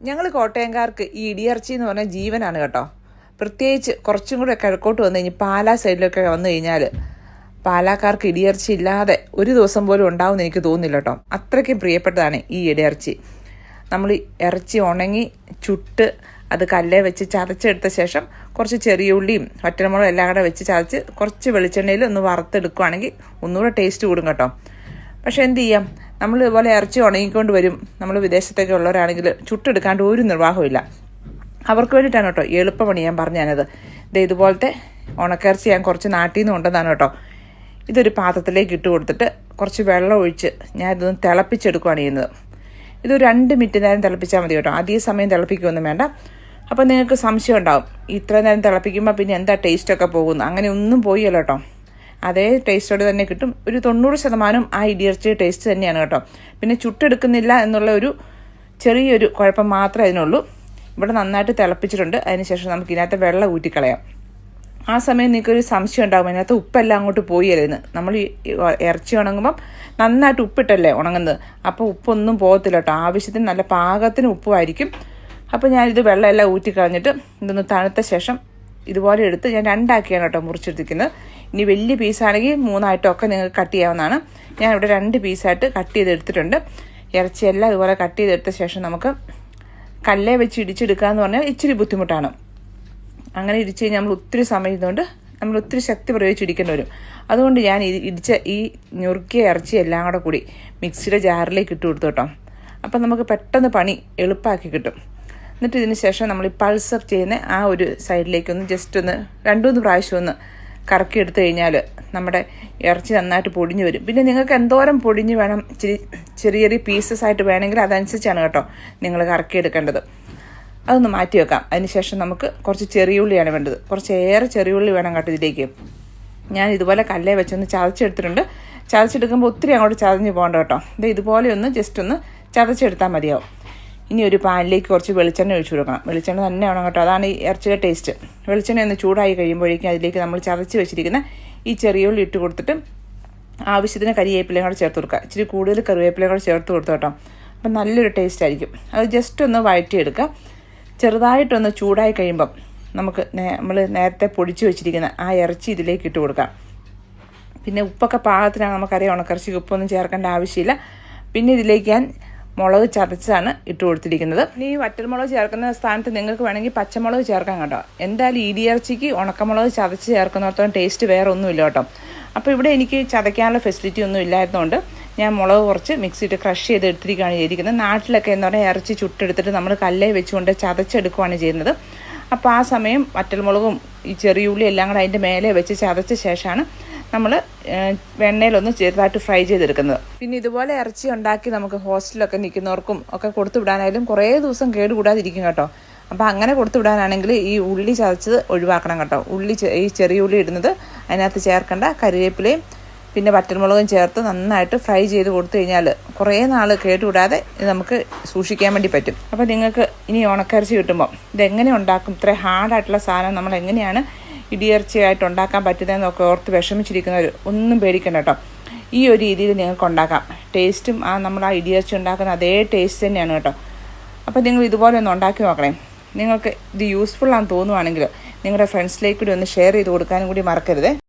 ഞങ്ങൾ കോട്ടയംകാർക്ക് ഈ ഇടിയിറച്ചി എന്ന് പറഞ്ഞാൽ ജീവനാണ് കേട്ടോ. പ്രത്യേകിച്ച് കുറച്ചും കൂടെ കിഴക്കോട്ട് വന്നു കഴിഞ്ഞാൽ പാലാ സൈഡിലൊക്കെ വന്നു കഴിഞ്ഞാൽ പാലാക്കാർക്ക് ഇടിയിറച്ചി ഇല്ലാതെ ഒരു ദിവസം പോലും ഉണ്ടാവുമെന്ന് എനിക്ക് തോന്നുന്നില്ല കേട്ടോ. അത്രയ്ക്കും പ്രിയപ്പെട്ടതാണ് ഈ ഇടിയിറച്ചി. നമ്മൾ ഇറച്ചി ഉണങ്ങി ചുട്ട് അത് കല്ലേ വെച്ച് ചതച്ചെടുത്ത ശേഷം കുറച്ച് ചെറിയ ഉള്ളിയും വറ്റൽമുളകും എല്ലാം കൂടെ വെച്ച് ചതച്ച് കുറച്ച് വെളിച്ചെണ്ണയിൽ ഒന്ന് വറുത്തെടുക്കുകയാണെങ്കിൽ ഒന്നുകൂടെ ടേസ്റ്റ് കൂടും കേട്ടോ. പക്ഷെ എന്ത് ചെയ്യാം, നമ്മൾ ഇതുപോലെ ഇറച്ചി ഉണങ്ങിക്കൊണ്ട് വരും. നമ്മൾ വിദേശത്തൊക്കെ ഉള്ളവരാണെങ്കിൽ ചുട്ടെടുക്കാണ്ട് ഒരു നിർവാഹമില്ല. അവർക്ക് വേണ്ടിയിട്ടാണ് കേട്ടോ എളുപ്പമാണ് ഞാൻ പറഞ്ഞത്. ഇതുപോലത്തെ ഉണക്കിറച്ചി ഞാൻ കുറച്ച് നാട്ടിൽ നിന്ന് കൊണ്ടതാണ് കേട്ടോ. ഇതൊരു പാത്രത്തിലേക്ക് ഇട്ട് കൊടുത്തിട്ട് കുറച്ച് വെള്ളം ഒഴിച്ച് ഞാൻ ഇതൊന്ന് തിളപ്പിച്ചെടുക്കുകയാണ് ചെയ്യുന്നത്. ഇതൊരു 2 മിനിറ്റ് നേരം തിളപ്പിച്ചാൽ മതി കേട്ടോ. അധിക സമയം തിളപ്പിക്കുകയൊന്നും വേണ്ട. അപ്പോൾ നിങ്ങൾക്ക് സംശയം ഉണ്ടാവും, ഇത്ര നേരം തിളപ്പിക്കുമ്പോൾ പിന്നെ എന്താ ടേസ്റ്റൊക്കെ പോകുന്നു. അങ്ങനെ ഒന്നും പോയല്ലോ കേട്ടോ. അതേ ടേസ്റ്റോടെ തന്നെ കിട്ടും. ഒരു 90% ആ ഇടിയിറച്ചി ടേസ്റ്റ് തന്നെയാണ് കേട്ടോ. പിന്നെ ചുട്ടെടുക്കുന്നില്ല എന്നുള്ള ഒരു ചെറിയൊരു കുഴപ്പം മാത്രമേ അതിനുള്ളൂ. ഇവിടെ നന്നായിട്ട് തിളപ്പിച്ചിട്ടുണ്ട്. അതിനുശേഷം നമുക്ക് ഇതിനകത്ത് വെള്ളം ഊറ്റിക്കളയാം. ആ സമയം നിങ്ങൾക്കൊരു സംശയം ഉണ്ടാകും, അതിനകത്ത് ഉപ്പെല്ലാം അങ്ങോട്ട് പോയല്ലെന്ന്. നമ്മൾ ഈ ഇറച്ചി ഉണങ്ങുമ്പം നന്നായിട്ട് ഉപ്പിട്ടല്ലേ ഉണങ്ങുന്നത്. അപ്പോൾ ഉപ്പൊന്നും പോകത്തില്ല കേട്ടോ. ആവശ്യത്തിന് നല്ല പാകത്തിന് ഉപ്പുമായിരിക്കും. അപ്പോൾ ഞാനിത് വെള്ളമെല്ലാം ഊറ്റിക്കളഞ്ഞിട്ട് ഇതൊന്ന് തണുത്ത ശേഷം ഇതുപോലെ എടുത്ത് ഞാൻ 2 ആക്കിയാണ് കേട്ടോ മുറിച്ചെടുത്തിരിക്കുന്നത്. ഇനി വലിയ പീസാണെങ്കിൽ 3 ആയിട്ടൊക്കെ നിങ്ങൾക്ക് കട്ട് ചെയ്യാവുന്നതാണ്. ഞാൻ ഇവിടെ 2 പീസായിട്ട് കട്ട് ചെയ്തെടുത്തിട്ടുണ്ട്. ഇറച്ചിയെല്ലാം ഇതുപോലെ കട്ട് ചെയ്തെടുത്ത ശേഷം നമുക്ക് കല്ലേ വെച്ച് ഇടിച്ചെടുക്കുക എന്ന് പറഞ്ഞാൽ ഇച്ചിരി ബുദ്ധിമുട്ടാണ്. അങ്ങനെ ഇടിച്ച് കഴിഞ്ഞാൽ നമ്മൾ ഒത്തിരി സമയം ഇതുകൊണ്ട് നമ്മൾ ഒത്തിരി ശക്തി പ്രയോഗിച്ച് ഇടിക്കേണ്ടി വരും. അതുകൊണ്ട് ഞാൻ ഇടിച്ച ഈ ഞുറുക്കിയ ഇറച്ചി എല്ലാം കൂടെ കൂടി മിക്സിയുടെ ജാറിലേക്ക് ഇട്ട് കൊടുത്തു കേട്ടോ. അപ്പം നമുക്ക് പെട്ടെന്ന് പണി എളുപ്പമാക്കി കിട്ടും. എന്നിട്ട് ഇതിന് ശേഷം നമ്മൾ ഈ പൾസർ ചെയ്യുന്ന ആ ഒരു സൈഡിലേക്കൊന്ന് ജസ്റ്റ് ഒന്ന് 2-3 പ്രാവശ്യം ഒന്ന് കറക്കി എടുത്തു കഴിഞ്ഞാൽ നമ്മുടെ ഇറച്ചി നന്നായിട്ട് പൊടിഞ്ഞ് വരും. പിന്നെ നിങ്ങൾക്ക് എന്തോരം പൊടിഞ്ഞ് വേണം, ചെറിയ ചെറിയ പീസസ് ആയിട്ട് വേണമെങ്കിൽ അതനുസരിച്ചാണ് കേട്ടോ നിങ്ങൾ കറക്കി എടുക്കേണ്ടത്. അതൊന്ന് മാറ്റി വെക്കാം. അതിനുശേഷം നമുക്ക് കുറച്ച് ചെറിയുള്ളിയാണ് വേണ്ടത്. കുറച്ചേറെ ചെറിയുള്ളി വേണം കേട്ടോ ഇതിലേക്ക്. ഞാൻ ഇതുപോലെ കല്ലേ വെച്ചൊന്ന് ചതച്ചെടുത്തിട്ടുണ്ട്. ചതച്ചെടുക്കുമ്പോൾ ഒത്തിരി അങ്ങോട്ട് ചതഞ്ഞ് പോകണ്ട കേട്ടോ. ഇതുപോലെ ഒന്ന് ജസ്റ്റ് ഒന്ന് ചതച്ചെടുത്താൽ മതിയാവും. ഇനി ഒരു പാനിലേക്ക് കുറച്ച് വെളിച്ചെണ്ണ ഒഴിച്ചു കൊടുക്കണം. വെളിച്ചെണ്ണ തന്നെ വേണം കേട്ടോ. അതാണ് ഈ ഇറച്ചിയുടെ ടേസ്റ്റ്. വെളിച്ചെണ്ണ ഒന്ന് ചൂടായി കഴിയുമ്പോഴേക്കും അതിലേക്ക് നമ്മൾ ചതച്ച് വെച്ചിരിക്കുന്ന ഈ ചെറിയുള്ളി ഇട്ട് കൊടുത്തിട്ട് ആവശ്യത്തിന് കരിവേപ്പിലയും കൂടെ ചേർത്ത് കൊടുക്കുക. ഇച്ചിരി കൂടുതൽ കറിവേപ്പിലയും കൂടെ ചേർത്ത് കൊടുത്തു കേട്ടോ. അപ്പം നല്ലൊരു ടേസ്റ്റ് ആയിരിക്കും. അത് ജസ്റ്റ് ഒന്ന് വഴറ്റിയെടുക്കുക. ചെറുതായിട്ടൊന്ന് ചൂടായി കഴിയുമ്പം നമുക്ക് നമ്മൾ നേരത്തെ പൊടിച്ച് വെച്ചിരിക്കുന്ന ആ ഇറച്ചി ഇതിലേക്ക് ഇട്ട് കൊടുക്കാം. പിന്നെ ഉപ്പൊക്കെ പാകത്തിനാണ്. നമുക്കറിയാം ഉണക്കിറച്ചിക്ക് ഉപ്പൊന്നും ചേർക്കേണ്ട ആവശ്യമില്ല. പിന്നെ ഇതിലേക്ക് ഞാൻ മുളക് ചതച്ചാണ് ഇട്ട് കൊടുത്തിരിക്കുന്നത്. ഇനി ഈ വറ്റൽമുളക് ചേർക്കുന്ന സ്ഥാനത്ത് നിങ്ങൾക്ക് വേണമെങ്കിൽ പച്ചമുളക് ചേർക്കാം കേട്ടോ. എന്തായാലും ഇടിയിറച്ചിക്ക് ഉണക്കമുളക് ചതച്ച് ചേർക്കുന്നിടത്തോളം ടേസ്റ്റ് വേറെ ഒന്നുമില്ല കേട്ടോ. അപ്പോൾ ഇവിടെ എനിക്ക് ചതയ്ക്കാനുള്ള ഫെസിലിറ്റി ഒന്നും ഇല്ലാത്തതുകൊണ്ട് ഞാൻ മുളക് കുറച്ച് മിക്സിയിട്ട് ക്രഷ് ചെയ്ത് എടുത്തിരിക്കുകയാണ് ചെയ്തിരിക്കുന്നത്. നാട്ടിലൊക്കെ എന്ന് പറഞ്ഞാൽ ഇറച്ചി ചുട്ടെടുത്തിട്ട് നമ്മൾ കല്ലേ വെച്ചുകൊണ്ട് ചതച്ചെടുക്കുകയാണ് ചെയ്യുന്നത്. അപ്പോൾ ആ സമയം വറ്റൽമുളകും ഈ ചെറിയുള്ളി എല്ലാം കൂടെ അതിൻ്റെ മേലെ വെച്ച് ചതച്ച ശേഷമാണ് നമ്മൾ വെണ്ണയിലൊന്ന് ചെറുതായിട്ട് ഫ്രൈ ചെയ്തെടുക്കുന്നത്. പിന്നെ ഇതുപോലെ ഇറച്ചി ഉണ്ടാക്കി നമുക്ക് ഹോസ്റ്റലിലൊക്കെ നിൽക്കുന്നവർക്കും ഒക്കെ കൊടുത്തു വിടാനായാലും കുറേ ദിവസം കേടുകൂടാതിരിക്കും കേട്ടോ. അപ്പോൾ അങ്ങനെ കൊടുത്തു വിടാനാണെങ്കിൽ ഈ ഉള്ളി ചതച്ചത് ഒഴിവാക്കണം കേട്ടോ. ഈ ചെറിയ ഉള്ളി ഇടുന്നത് അതിനകത്ത് ചേർക്കേണ്ട. കരിവേപ്പിലയും പിന്നെ വറ്റൽമുളകും ചേർത്ത് നന്നായിട്ട് ഫ്രൈ ചെയ്ത് കൊടുത്തു കഴിഞ്ഞാൽ കുറേ നാൾ കേടുകൂടാതെ നമുക്ക് സൂക്ഷിക്കാൻ വേണ്ടി പറ്റും. അപ്പോൾ നിങ്ങൾക്ക് ഇനി ഉണക്കിറച്ചി കിട്ടുമ്പോൾ ഇതെങ്ങനെ ഉണ്ടാക്കും, ഇത്ര ഹാർഡായിട്ടുള്ള സാധനം നമ്മൾ എങ്ങനെയാണ് ഇടിയിറച്ചിയായിട്ട് ഉണ്ടാക്കാൻ പറ്റുന്നതെന്നൊക്കെ ഓർത്ത് വിഷമിച്ചിരിക്കുന്നവർ ഒന്നും പേടിക്കണ്ട കേട്ടോ. ഈ ഒരു രീതിയിൽ നിങ്ങൾക്ക് ഉണ്ടാക്കാം. ടേസ്റ്റും നമ്മൾ ആ ഇടിയിറച്ചി ഉണ്ടാക്കുന്ന അതേ ടേസ്റ്റ് തന്നെയാണ് കേട്ടോ. അപ്പോൾ നിങ്ങൾ ഇതുപോലെ ഒന്ന് ഉണ്ടാക്കി നോക്കണേ. നിങ്ങൾക്ക് ഇത് യൂസ്ഫുൾ ആണെന്ന് തോന്നുവാണെങ്കിൽ നിങ്ങളുടെ ഫ്രണ്ട്സിലേക്ക് കൂടി ഒന്ന് ഷെയർ ചെയ്ത് കൊടുക്കാനും കൂടി മറക്കരുത്.